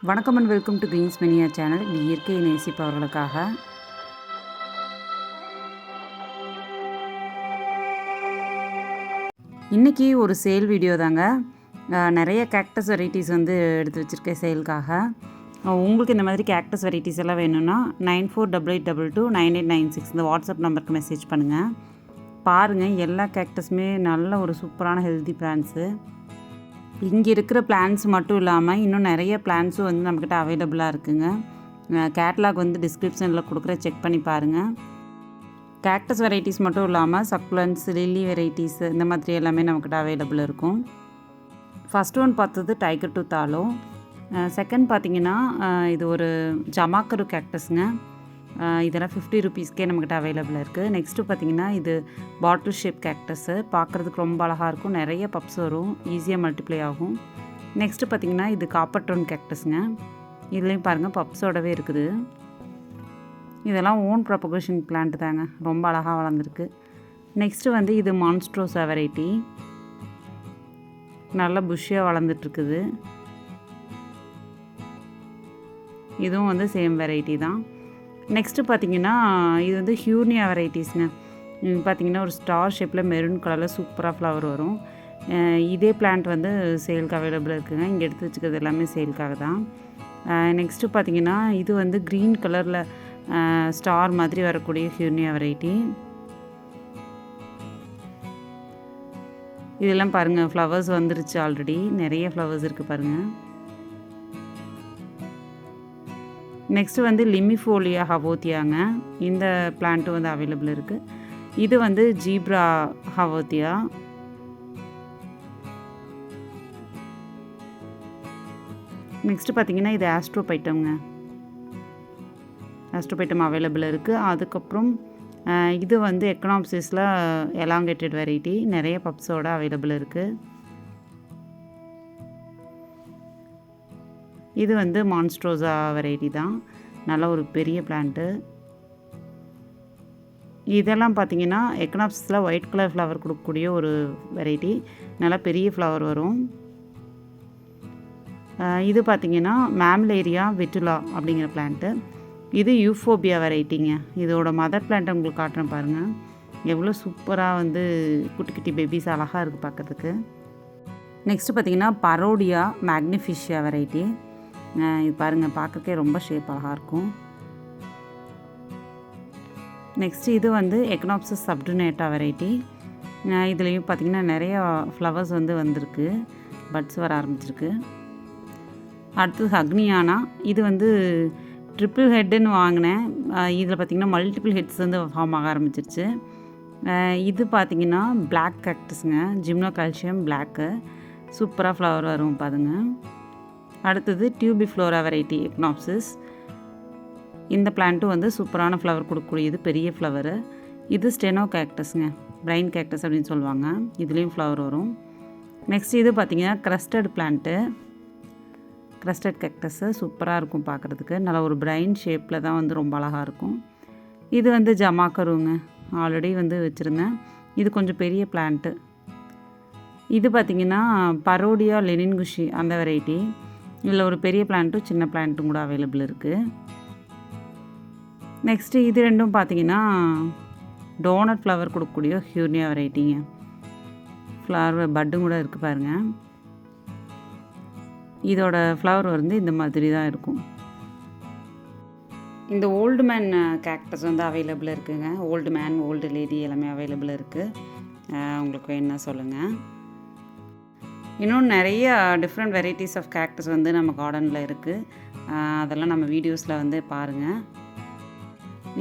வணக்கம் and welcome to Greens Mania channel. இது இயற்கையை நேசிப்பவர்களுக்காக. இன்றைக்கி ஒரு சேல் வீடியோ தாங்க. நிறைய கேக்டஸ் வெரைட்டிஸ் வந்து எடுத்து வச்சுருக்கேன் சேலுக்காக. உங்களுக்கு இந்த மாதிரி கேக்டஸ் வெரைட்டிஸ் எல்லாம் வேணும்னா 9488229896 இந்த வாட்ஸ்அப் நம்பருக்கு மெசேஜ் பண்ணுங்கள். பாருங்கள், எல்லா கேக்டஸுமே நல்ல ஒரு சூப்பரான ஹெல்தி பிளான்ட்ஸு. இங்கே இருக்கிற பிளான்ஸ் மட்டும் இல்லாமல் இன்னும் நிறைய பிளான்ஸும் வந்து நம்மக்கிட்ட அவைலபிளாக இருக்குங்க. கேட்லாக் வந்து டிஸ்கிரிப்ஷனில் கொடுக்குற, செக் பண்ணி பாருங்கள். கேக்டஸ் வெரைட்டிஸ் மட்டும் இல்லாமல் சக்குலன்ஸ், லில்லி வெரைட்டிஸ் இந்த மாதிரி எல்லாமே நம்மக்கிட்ட அவைலபிள் இருக்கும். ஃபஸ்ட் ஒன் பார்த்தது டைகர் டூத் ஆலோ. செகண்ட் பார்த்திங்கன்னா இது ஒரு ஜமாக்கரு கேக்டஸுங்க. இதெல்லாம் 50 ருபீஸ்க்கே நம்மக்கிட்ட அவைலபிளாக இருக்குது. நெக்ஸ்ட்டு பார்த்திங்கன்னா இது பாட்டில் ஷேப் கேக்டஸு. பார்க்குறதுக்கு ரொம்ப அழகாக இருக்கும். நிறைய பப்ஸ் வரும், ஈஸியாக மல்டிப்ளை ஆகும். நெக்ஸ்ட்டு பார்த்திங்கன்னா இது காப்பர் டோன் கேக்டஸுங்க. இதுலேயும் பாருங்கள் பப்ஸோடவே இருக்குது. இதெல்லாம் ஓன் ப்ரொபகேஷன் பிளான்ட் தாங்க, ரொம்ப அழகாக வளர்ந்துருக்கு. நெக்ஸ்ட்டு வந்து இது மான்ஸ்ட்ரோஸா வெரைட்டி. நல்லா புஷ்ஷியாக வளர்ந்துட்டுருக்குது. இதுவும் வந்து சேம் வெரைட்டி தான். நெக்ஸ்ட்டு பார்த்திங்கன்னா இது வந்து ஹியூர்னியா வெரைட்டிஸ்ங்க. பார்த்திங்கன்னா ஒரு ஸ்டார் ஷேப்பில் மெரூன் கலரில் சூப்பராக ஃப்ளவர் வரும். இதே பிளான்ட் வந்து சேலுக்கு அவைலபிள் இருக்குதுங்க. இங்கே எடுத்து வச்சுக்கிறது எல்லாமே சேலுக்காக தான். நெக்ஸ்ட்டு பார்த்திங்கன்னா இது வந்து க்ரீன் கலரில் ஸ்டார் மாதிரி வரக்கூடிய ஹியூர்னியா வெரைட்டி. இதெல்லாம் பாருங்கள், ஃப்ளவர்ஸ் வந்துருச்சு ஆல்ரெடி. நிறைய ஃப்ளவர்ஸ் இருக்குது பாருங்கள். நெக்ஸ்ட்டு வந்து லிமிஃபோலியா ஹவோத்தியாங்க. இந்த பிளான்ட்டு வந்து அவைலபிள் இருக்குது. இது வந்து ஜீப்ரா ஹவோத்தியா. நெக்ஸ்ட்டு பார்த்திங்கன்னா இது ஆஸ்ட்ரோபைட்டம்ங்க. ஆஸ்ட்ரோபைட்டம் அவைலபிள் இருக்குது. அதுக்கப்புறம் இது வந்து எக்கனாப்சிஸில் எலாங்கேட்டட் வெரைட்டி. நிறைய பப்ஸோடு அவைலபிள் இருக்குது. இது வந்து மான்ஸ்ட்ரோஸா வெரைட்டி தான். நல்ல ஒரு பெரிய பிளான்ட்டு. இதெல்லாம் பார்த்திங்கன்னா எக்கனாப்சிஸில் ஒயிட் கலர் ஃப்ளவர் கொடுக்கக்கூடிய ஒரு வெரைட்டி. நல்லா பெரிய ஃப்ளவர் வரும். இது பார்த்திங்கன்னா மேம்லேரியா விட்டுலா அப்படிங்கிற பிளான்ட்டு. இது யூஃபோபியா வெரைட்டிங்க. இதோட மதர் பிளான்ட்டை உங்களுக்கு காட்டுறேன் பாருங்கள். எவ்வளோ சூப்பராக வந்து குட்டி குட்டி பேபிஸ் அழகாக இருக்குது பார்க்குறதுக்கு. நெக்ஸ்ட்டு பார்த்திங்கன்னா பரோடியா மேக்னிஃபிஷியா வெரைட்டி. இது பாருங்கள், பார்க்குறக்கே ரொம்ப ஷேப் அழகாக இருக்கும். நெக்ஸ்ட்டு இது வந்து எக்கனாப்சிஸ் சப்டுனேட்டா வெரைட்டி. இதுலேயும் பார்த்திங்கன்னா நிறையா ஃப்ளவர்ஸ் வந்து வந்திருக்கு, பட்ஸ் வர ஆரம்பிச்சிருக்கு. அடுத்தது ஹக்னியானா. இது வந்து ட்ரிப்பிள் ஹெட்டுன்னு வாங்கினேன். இதில் பார்த்திங்கன்னா மல்டிபிள் ஹெட்ஸ் வந்து ஃபார்ம் ஆக ஆரம்பிச்சிருச்சு. இது பார்த்திங்கன்னா பிளாக் கேக்டஸுங்க. Gymnocalycium black. சூப்பராக ஃப்ளவர் வரும் பாருங்க. அடுத்தது டியூபிஃப்ளோரா வெரைட்டி எக்னாப்சிஸ். இந்த பிளான்ட்டும் வந்து சூப்பரான ஃப்ளவர் கொடுக்கக்கூடியது, பெரிய ஃப்ளவரு. இது ஸ்டெனோ கேக்டஸுங்க, பிரைன் கேக்டஸ் அப்படின்னு சொல்லுவாங்க. இதுலேயும் ஃப்ளவர் வரும். நெக்ஸ்ட் இது பார்த்திங்கன்னா க்ரஸ்டட் பிளான்ட்டு. க்ரஸ்டட் கேக்டஸு சூப்பராக இருக்கும் பார்க்குறதுக்கு. நல்ல ஒரு பிரைன் ஷேப்பில் தான் வந்து ரொம்ப அழகாக இருக்கும். இது வந்து ஜமாக்கருங்க. ஆல்ரெடி வந்து வச்சுருந்தேன். இது கொஞ்சம் பெரிய பிளான்ட்டு. இது பார்த்திங்கன்னா பரோடியா லெனின்குஷி அந்த வெரைட்டி. இதில் ஒரு பெரிய பிளான்ட்டும் சின்ன பிளான்ட்டும் கூட அவைலபிள் இருக்குது. நெக்ஸ்ட்டு இது ரெண்டும் பார்த்திங்கன்னா டோனட் ஃப்ளவர் கொடுக்கக்கூடிய ஹியூர்னியா வெரைட்டிங்க. ஃப்ளவர் பட்டும் கூட இருக்குது பாருங்கள். இதோட ஃப்ளவர் வந்து இந்த மாதிரி தான் இருக்கும். இந்த ஓல்டு மேன் கேக்டஸ் வந்து அவைலபிள் இருக்குதுங்க. ஓல்டு மேன், ஓல்டு லேடி எல்லாமே அவைலபிள் இருக்குது. உங்களுக்கு வேணுன்னா சொல்லுங்கள். இன்னும் நிறைய டிஃப்ரெண்ட் வெரைட்டிஸ் ஆஃப் கேக்டஸ் வந்து நம்ம கார்டனில் இருக்குது. அதெல்லாம் நம்ம வீடியோஸில் வந்து பாருங்கள்.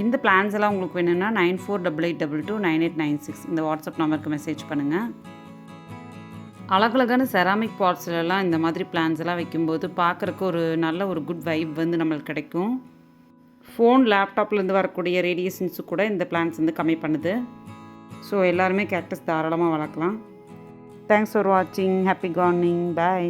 இந்த பிளான்ஸ் எல்லாம் உங்களுக்கு வேணும்னா 9488229896 இந்த வாட்ஸ்அப் நம்பருக்கு மெசேஜ் பண்ணுங்கள். அழகழகான செராமிக் பாட்ஸ்லலாம் இந்த மாதிரி பிளான்ஸ் எல்லாம் வைக்கும்போது பார்க்குறக்கு ஒரு நல்ல ஒரு குட் வைப் வந்து நம்மளுக்கு கிடைக்கும். ஃபோன், லேப்டாப்லேருந்து வரக்கூடிய ரேடியேஷன்ஸு கூட இந்த பிளான்ஸ் வந்து கம்மி பண்ணுது. ஸோ எல்லாருமே கேக்டஸ் தாராளமாக வளர்க்கலாம். Thanks for watching. Happy gardening. Bye.